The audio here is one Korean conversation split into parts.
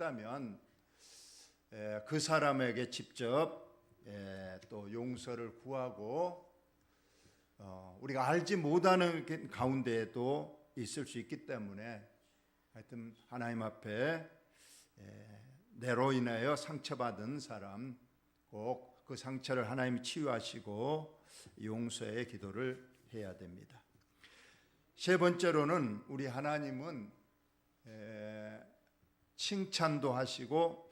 있다면 그 사람에게 직접 또 용서를 구하고 우리가 알지 못하는 가운데에도 있을 수 있기 때문에 하여튼 하나님 앞에 내로 인하여 상처받은 사람 꼭 그 상처를 하나님이 치유하시고 용서의 기도를 해야 됩니다. 세 번째로는 우리 하나님은 칭찬도 하시고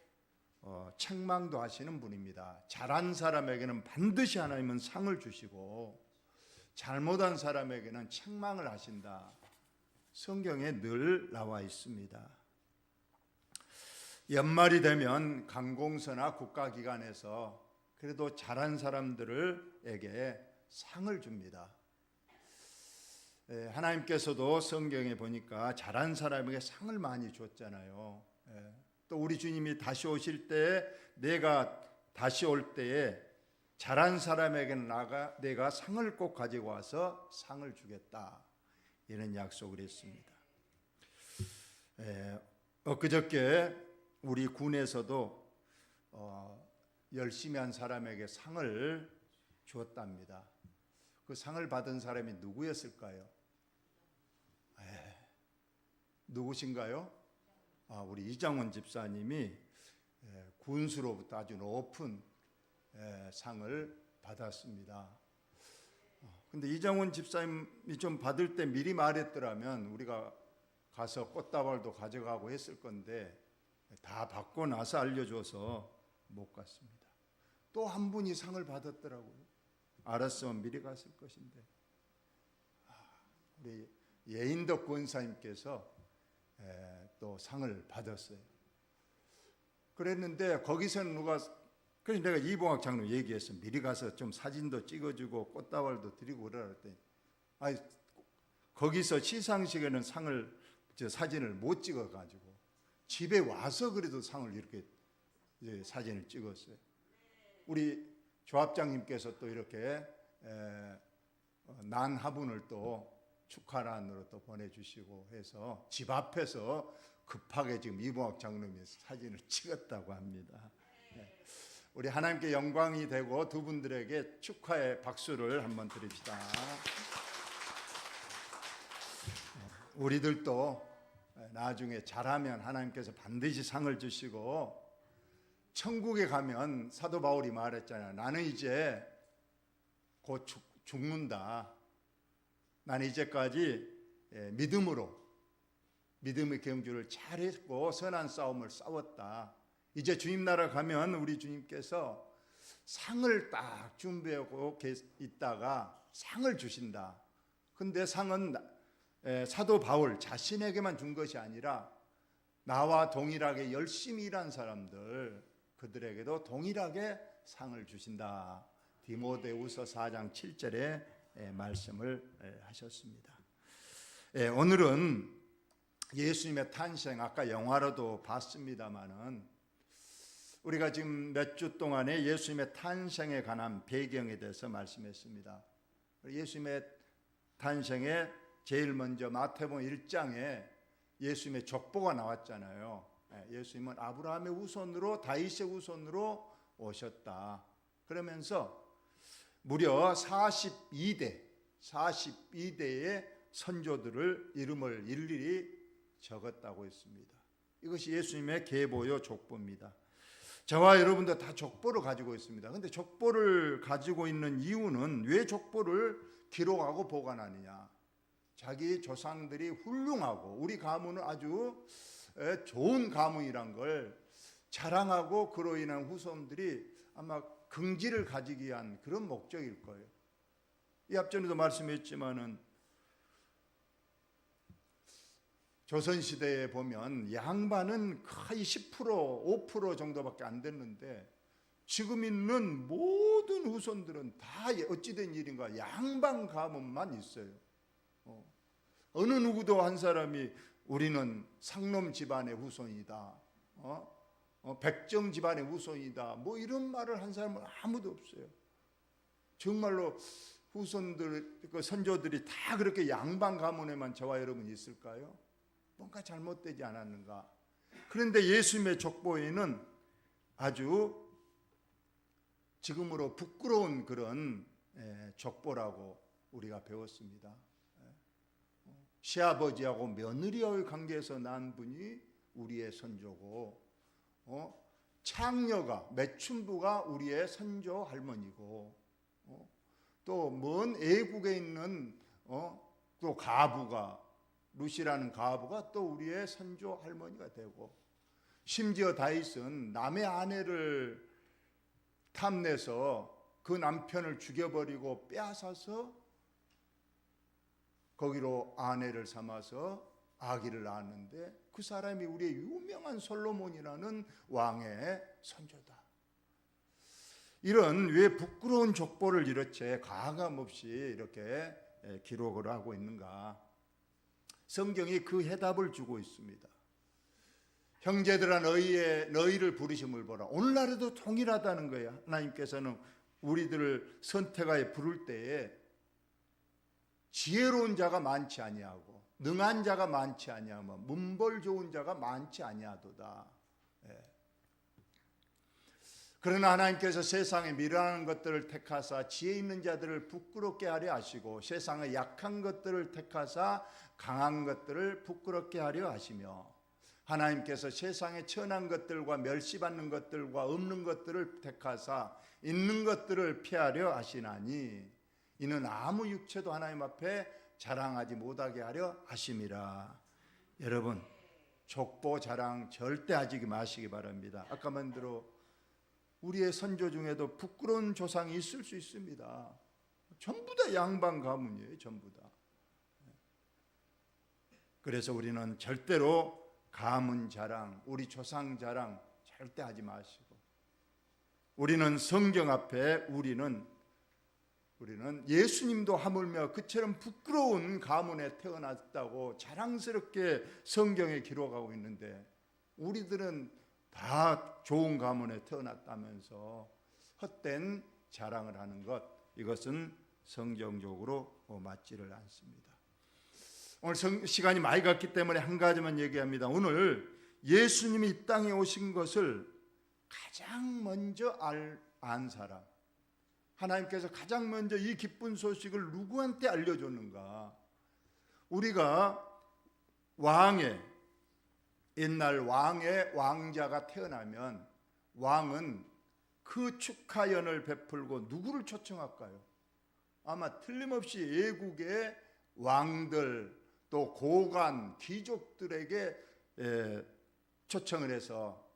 책망도 하시는 분입니다. 잘한 사람에게는 반드시 하나님은 상을 주시고 잘못한 사람에게는 책망을 하신다. 성경에 늘 나와 있습니다. 연말이 되면 관공서나 국가기관에서 그래도 잘한 사람들에게 상을 줍니다. 하나님께서도 성경에 보니까 잘한 사람에게 상을 많이 줬잖아요. 또 우리 주님이 다시 오실 때 내가 다시 올 때에 잘한 사람에게는 내가 상을 꼭 가지고 와서 상을 주겠다. 이런 약속을 했습니다. 엊그저께 우리 군에서도 열심히 한 사람에게 상을 주었답니다. 그 상을 받은 사람이 누구였을까요? 누구신가요? 우리 이장원 집사님이 군수로부터 아주 높은 상을 받았습니다. 근데 이장원 집사님이 좀 받을 때 미리 말했더라면 우리가 가서 꽃다발도 가져가고 했을 건데 다 받고 나서 알려줘서 못 갔습니다. 또 한 분이 상을 받았더라고요. 알았으면 미리 갔을 것인데. 우리 예인덕 권사님께서 또 상을 받았어요. 그랬는데 거기서는 그래서 내가 이봉학 장로 얘기했어. 미리 가서 좀 사진도 찍어주고 꽃다발도 드리고 그러라 그랬더니 거기서 시상식에는 사진을 못 찍어가지고 집에 와서 그래도 상을 이렇게 사진을 찍었어요. 우리 조합장님께서 또 이렇게 난 화분을 또 축하란으로 또 보내주시고 해서 집 앞에서 급하게 지금 이봉학 장로님이 사진을 찍었다고 합니다. 우리 하나님께 영광이 되고 두 분들에게 축하의 박수를 한번 드립시다. 우리들도 나중에 잘하면 하나님께서 반드시 상을 주시고 천국에 가면 사도 바울이 말했잖아요. 나는 이제 곧 죽는다. 나는 이제까지 믿음의 경주를 잘했고 선한 싸움을 싸웠다. 이제 주님 나라 가면 우리 주님께서 상을 딱 준비하고 있다가 상을 주신다. 근데 상은 사도 바울 자신에게만 준 것이 아니라 나와 동일하게 열심히 일한 사람들 그들에게도 동일하게 상을 주신다. 디모데후서 4장 7절에 말씀을 하셨습니다. 오늘은 예수님의 탄생, 아까 영화로도 봤습니다마는 우리가 지금 몇 주 동안에 예수님의 탄생에 관한 배경에 대해서 말씀했습니다. 예수님의 탄생에 제일 먼저 마태복음 1장에 예수님의 족보가 나왔잖아요. 예수님은 아브라함의 후손으로 다윗의 후손으로 오셨다. 그러면서 무려 42대의 선조들을 이름을 일일이 적었다고 했습니다. 이것이 예수님의 계보요 족보입니다. 저와 여러분도 다 족보를 가지고 있습니다. 그런데 족보를 가지고 있는 이유는 왜 족보를 기록하고 보관하느냐? 자기 조상들이 훌륭하고 우리 가문은 아주 좋은 가문이란 걸 자랑하고 그로 인한 후손들이 아마 긍지를 가지기 위한 그런 목적일 거예요. 이 앞전에도 말씀했지만은 조선시대에 보면 양반은 거의 10% 5% 정도밖에 안 됐는데 지금 있는 모든 후손들은 다 어찌된 일인가 양반 가문만 있어요. 어느 누구도 한 사람이 우리는 상놈 집안의 후손이다, 백정 집안의 후손이다, 뭐 이런 말을 한 사람은 아무도 없어요. 정말로 후손들, 그 선조들이 다 그렇게 양반 가문에만 저와 여러분이 있을까요? 뭔가 잘못되지 않았는가? 그런데 예수님의 족보에는 아주 지금으로 부끄러운 그런 족보라고 우리가 배웠습니다. 시아버지하고 며느리와의 관계에서 난 분이 우리의 선조고, 창녀가 매춘부가 우리의 선조 할머니고, 또 먼 애국에 있는 또 가부가, 루시라는 가부가 또 우리의 선조 할머니가 되고, 심지어 다윗은 남의 아내를 탐내서 그 남편을 죽여버리고 빼앗아서 거기로 아내를 삼아서 아기를 낳았는데 그 사람이 우리의 유명한 솔로몬이라는 왕의 선조다. 이런 왜 부끄러운 족보를 이렇게 가감없이 이렇게 기록을 하고 있는가? 성경이 그 해답을 주고 있습니다. 형제들아 너희를 부르심을 보라. 오늘날에도 동일하다는 거예요. 하나님께서는 우리들을 선택하여 부를 때에 지혜로운 자가 많지 아니하고 능한 자가 많지 아니하며 문벌 좋은 자가 많지 아니하도다. 그러나 하나님께서 세상에 미련한 것들을 택하사 지혜 있는 자들을 부끄럽게 하려 하시고 세상의 약한 것들을 택하사 강한 것들을 부끄럽게 하려 하시며 하나님께서 세상의 천한 것들과 멸시받는 것들과 없는 것들을 택하사 있는 것들을 피하려 하시나니 이는 아무 육체도 하나님 앞에 자랑하지 못하게 하려 하심이라. 여러분, 족보 자랑 절대 하지 마시기 바랍니다. 아까 만대로 우리의 선조 중에도 부끄러운 조상이 있을 수 있습니다. 전부 다 양반 가문이에요. 전부 다. 그래서 우리는 절대로 가문 자랑, 우리 조상 자랑 절대 하지 마시고, 우리는 성경 앞에 우리는 예수님도 하물며 그처럼 부끄러운 가문에 태어났다고 자랑스럽게 성경에 기록하고 있는데 우리들은 다 좋은 가문에 태어났다면서 헛된 자랑을 하는 것, 이것은 성경적으로 맞지를 않습니다. 오늘 시간이 많이 갔기 때문에 한 가지만 얘기합니다. 오늘 예수님이 이 땅에 오신 것을 가장 먼저 안 사람, 하나님께서 가장 먼저 이 기쁜 소식을 누구한테 알려줬는가? 우리가 옛날 왕의 왕자가 태어나면 왕은 그 축하연을 베풀고 누구를 초청할까요? 아마 틀림없이 애국의 왕들 또 고관 귀족들에게 초청을 해서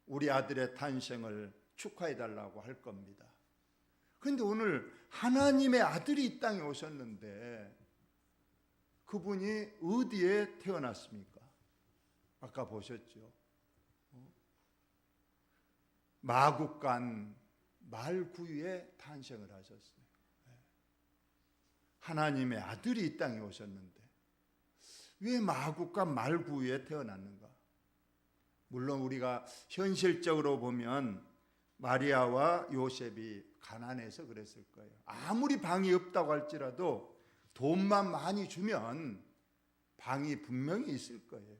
우리 아들의 탄생을 축하해달라고 할 겁니다. 그런데 오늘 하나님의 아들이 이 땅에 오셨는데 그분이 어디에 태어났습니까? 아까 보셨죠? 마국간 말구유에 탄생을 하셨어요. 하나님의 아들이 이 땅에 오셨는데 왜 마국간 말구유에 태어났는가? 물론 우리가 현실적으로 보면 마리아와 요셉이 가난해서 그랬을 거예요. 아무리 방이 없다고 할지라도 돈만 많이 주면 방이 분명히 있을 거예요.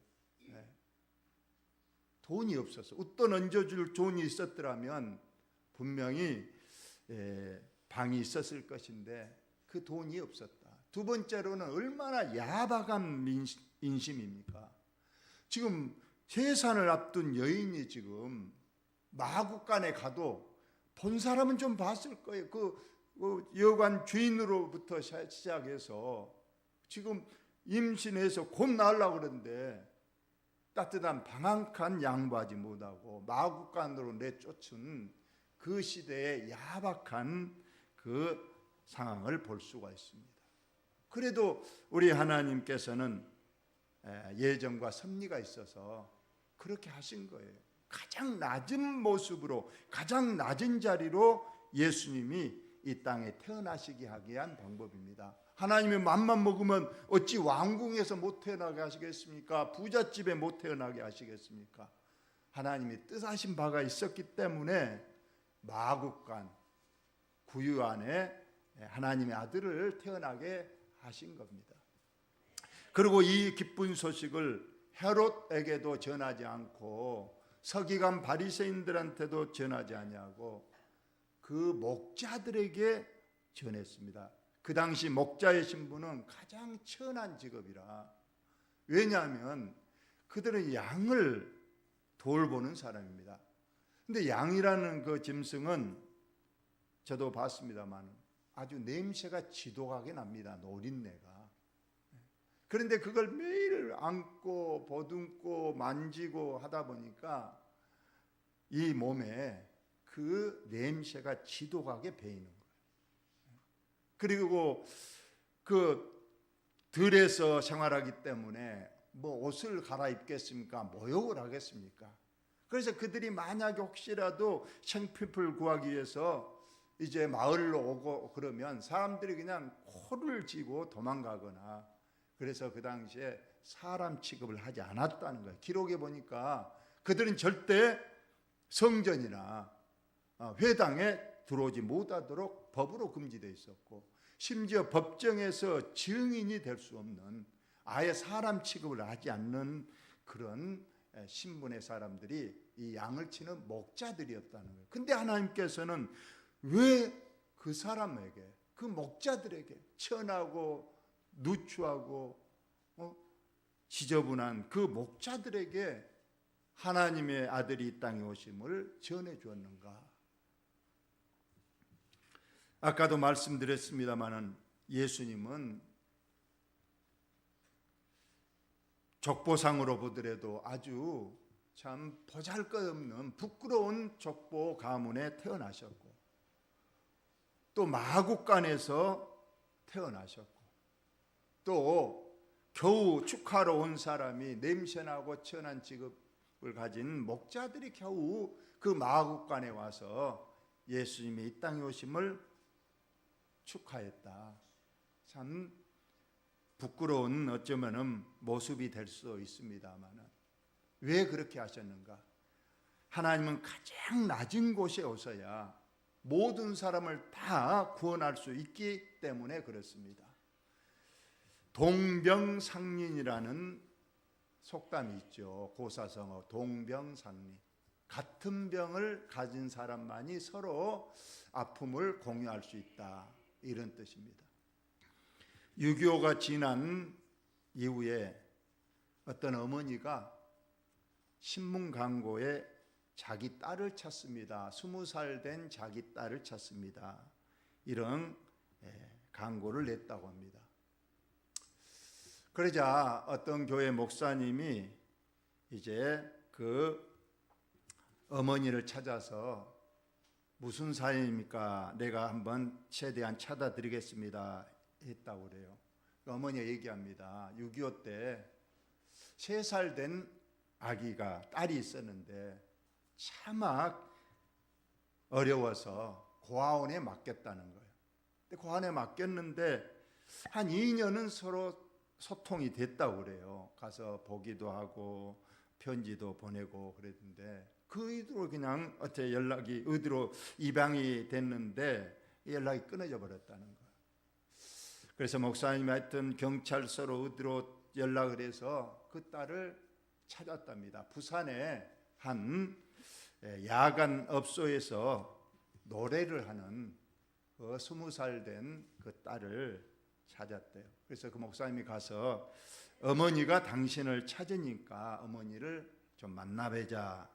돈이 없어서 웃돈 얹어줄 돈이 있었더라면 분명히 방이 있었을 것인데 그 돈이 없었다. 두 번째로는 얼마나 야박한 인심입니까? 지금 세산을 앞둔 여인이 지금 마국간에 가도 본 사람은 좀 봤을 거예요. 그 여관 주인으로부터 시작해서 지금 임신해서 곧 낳으려고 그러는데 따뜻한 방 한 칸 양보하지 못하고 마국간으로 내쫓은 그 시대의 야박한 그 상황을 볼 수가 있습니다. 그래도 우리 하나님께서는 예정과 섭리가 있어서 그렇게 하신 거예요. 가장 낮은 모습으로 가장 낮은 자리로 예수님이 이 땅에 태어나시게 하기 위한 방법입니다. 하나님이 맘만 먹으면 어찌 왕궁에서 못 태어나게 하시겠습니까? 부잣집에 못 태어나게 하시겠습니까? 하나님이 뜻하신 바가 있었기 때문에 마국간 구유 안에 하나님의 아들을 태어나게 하신 겁니다. 그리고 이 기쁜 소식을 헤롯에게도 전하지 않고 서기관 바리새인들한테도 전하지 아니하고 그 목자들에게 전했습니다. 그 당시 목자의 신분은 가장 천한 직업이라. 왜냐하면 그들은 양을 돌보는 사람입니다. 근데 양이라는 그 짐승은 저도 봤습니다만 아주 냄새가 지독하게 납니다. 노린내가. 그런데 그걸 매일 안고 보듬고 만지고 하다 보니까 이 몸에 그 냄새가 지독하게 배이는 거예요. 그리고 그 들에서 생활하기 때문에 뭐 옷을 갈아입겠습니까? 모욕을 하겠습니까? 그래서 그들이 만약에 혹시라도 생필품을 구하기 위해서 이제 마을로 오고 그러면 사람들이 그냥 코를 쥐고 도망가거나, 그래서 그 당시에 사람 취급을 하지 않았다는 거예요. 기록에 보니까 그들은 절대 성전이나 회당에 들어오지 못하도록 법으로 금지되어 있었고, 심지어 법정에서 증인이 될 수 없는, 아예 사람 취급을 하지 않는 그런 신분의 사람들이 이 양을 치는 목자들이었다는 거예요. 근데 하나님께서는 왜 그 사람에게, 그 목자들에게, 천하고 누추하고 지저분한 그 목자들에게 하나님의 아들이 이 땅에 오심을 전해 주었는가? 아까도 말씀드렸습니다마는 예수님은 족보상으로 보더라도 아주 참 보잘것없는 부끄러운 족보 가문에 태어나셨고, 또 마국간에서 태어나셨고, 또 겨우 축하러 온 사람이 냄새나고 천한 직업을 가진 목자들이 겨우 그 마국간에 와서 예수님이 이 땅에 오심을 축하했다. 참 부끄러운 어쩌면은 모습이 될 수 있습니다만은 왜 그렇게 하셨는가? 하나님은 가장 낮은 곳에 오셔야 모든 사람을 다 구원할 수 있기 때문에 그렇습니다. 동병상린이라는 속담이 있죠. 고사성어 동병상린. 같은 병을 가진 사람만이 서로 아픔을 공유할 수 있다, 이런 뜻입니다. 6.25가 지난 이후에 어떤 어머니가 신문 광고에 자기 딸을 찾습니다. 20살 된 자기 딸을 찾습니다. 이런 광고를 냈다고 합니다. 그러자 어떤 교회 목사님이 이제 그 어머니를 찾아서 무슨 사연입니까? 내가 한번 최대한 찾아드리겠습니다 했다고 그래요. 어머니가 얘기합니다. 6.25 때 3살 된 아기가, 딸이 있었는데 차마 어려워서 고아원에 맡겼다는 거예요. 근데 고아원에 맡겼는데 한 2년은 서로 소통이 됐다고 그래요. 가서 보기도 하고 편지도 보내고 그랬는데 그 의도로 그냥 어떻게 연락이 의도로 입양이 됐는데 연락이 끊어져 버렸다는 거예요. 그래서 목사님이 하여튼 경찰서로 의도로 연락을 해서 그 딸을 찾았답니다. 부산에 한 야간 업소에서 노래를 하는 그 20살 된 그 딸을 찾았대요. 그래서 그 목사님이 가서 어머니가 당신을 찾으니까 어머니를 좀 만나뵈자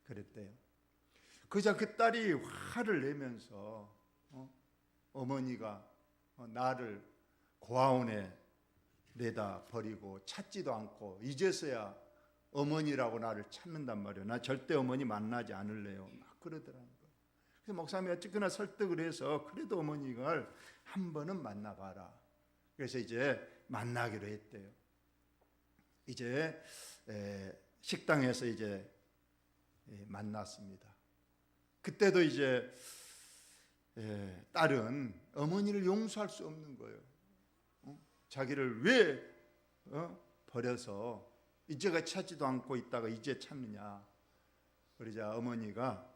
그랬대요. 그자 그 딸이 화를 내면서 어머니가 나를 고아원에 내다 버리고 찾지도 않고 이제서야 어머니라고 나를 찾는단 말이에요. 나 절대 어머니 만나지 않을래요. 막 그러더라는 거예요. 그래서 목사님이 어쨌거나 설득을 해서 그래도 어머니를 한 번은 만나봐라. 그래서 이제 만나기로 했대요. 이제 식당에서 이제 만났습니다. 그때도 이제 딸은 어머니를 용서할 수 없는 거예요. 자기를 왜 버려서 이제가 찾지도 않고 있다가 이제 찾느냐. 그러자 어머니가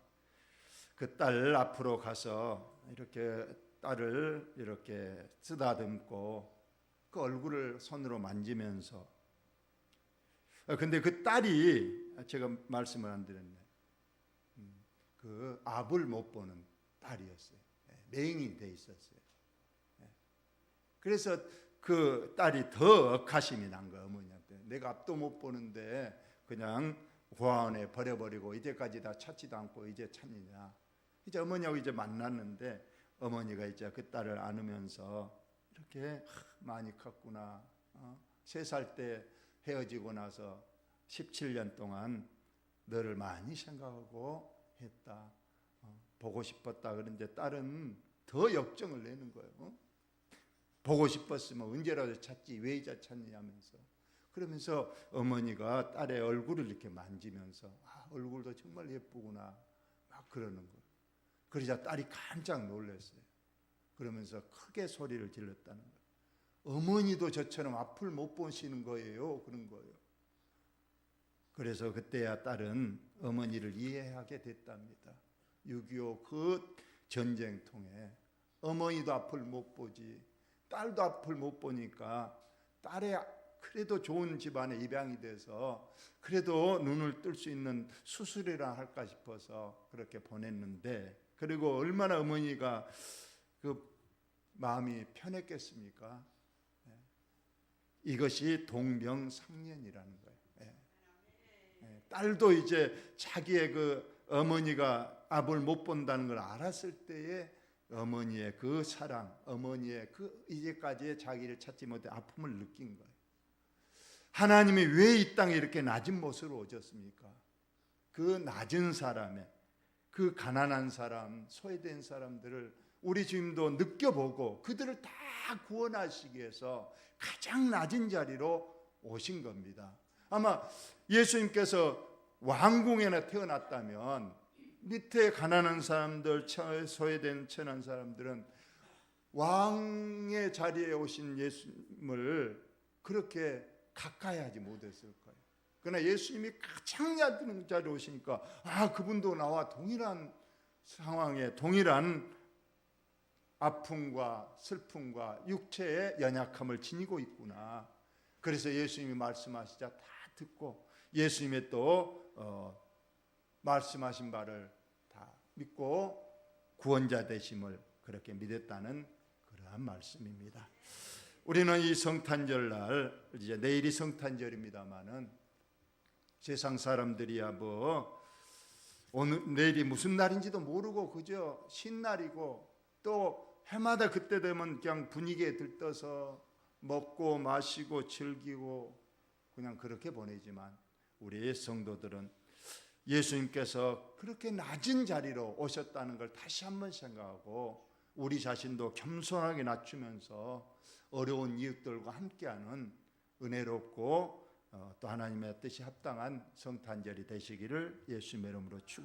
그 딸 앞으로 가서 이렇게 딸을 이렇게 쓰다듬고 그 얼굴을 손으로 만지면서 근데 그 딸이 제가 말씀을 안 드렸네. 그 앞을 못 보는 딸이었어요. 맹인이 돼 있었어요. 그래서 그 딸이 더 억하심이 난 거예요. 어머니한테. 내가 앞도 못 보는데 그냥 고아원에 버려버리고 이제까지 다 찾지도 않고 이제 찾느냐. 이제 어머니하고 이제 만났는데 어머니가 이제 그 딸을 안으면서 이렇게 많이 컸구나. 3살 때 헤어지고 나서 17년 동안 너를 많이 생각하고 했다. 보고 싶었다. 그런데 딸은 더 역정을 내는 거예요. 보고 싶었으면 언제라도 찾지 왜 이제 찾느냐면서. 그러면서 어머니가 딸의 얼굴을 이렇게 만지면서 얼굴도 정말 예쁘구나 막 그러는 거예요. 그러자 딸이 깜짝 놀랐어요. 그러면서 크게 소리를 질렀다는 거예요. 어머니도 저처럼 앞을 못 보시는 거예요. 그런 거예요. 그래서 그때야 딸은 어머니를 이해하게 됐답니다. 6.25 그 전쟁 통해 어머니도 앞을 못 보지 딸도 앞을 못 보니까 딸의 그래도 좋은 집안에 입양이 돼서 그래도 눈을 뜰 수 있는 수술이라 할까 싶어서 그렇게 보냈는데, 그리고 얼마나 어머니가 그 마음이 편했겠습니까? 이것이 동병상련이라는 거예요. 딸도 이제 자기의 그 어머니가 앞을 못 본다는 걸 알았을 때에 어머니의 그 사랑, 어머니의 그 이제까지의 자기를 찾지 못해 아픔을 느낀 거예요. 하나님이 왜 이 땅에 이렇게 낮은 모습으로 오셨습니까? 그 낮은 사람의, 그 가난한 사람, 소외된 사람들을 우리 주님도 느껴보고 그들을 다 구원하시기 위해서 가장 낮은 자리로 오신 겁니다. 아마 예수님께서 왕궁에나 태어났다면 밑에 가난한 사람들, 소외된 천한 사람들은 왕의 자리에 오신 예수님을 그렇게 가까이 하지 못했을 거예요. 그러나 예수님이 가장 낮은 자리에 오시니까 그분도 나와 동일한 상황에 동일한 아픔과 슬픔과 육체의 연약함을 지니고 있구나. 그래서 예수님이 말씀하시자 다 듣고 예수님의 또 말씀하신 바를 다 믿고 구원자 되심을 그렇게 믿었다는 그러한 말씀입니다. 우리는 이 성탄절 날, 이제 내일이 성탄절입니다마는 세상 사람들이야 뭐 오늘 내일이 무슨 날인지도 모르고 그저 신날이고 또 해마다 그때 되면 그냥 분위기에 들떠서 먹고 마시고 즐기고 그냥 그렇게 보내지만, 우리의 성도들은 예수님께서 그렇게 낮은 자리로 오셨다는 걸 다시 한번 생각하고 우리 자신도 겸손하게 낮추면서 어려운 이웃들과 함께하는 은혜롭고 또 하나님의 뜻이 합당한 성탄절이 되시기를 예수님의 이름으로 축원합니다.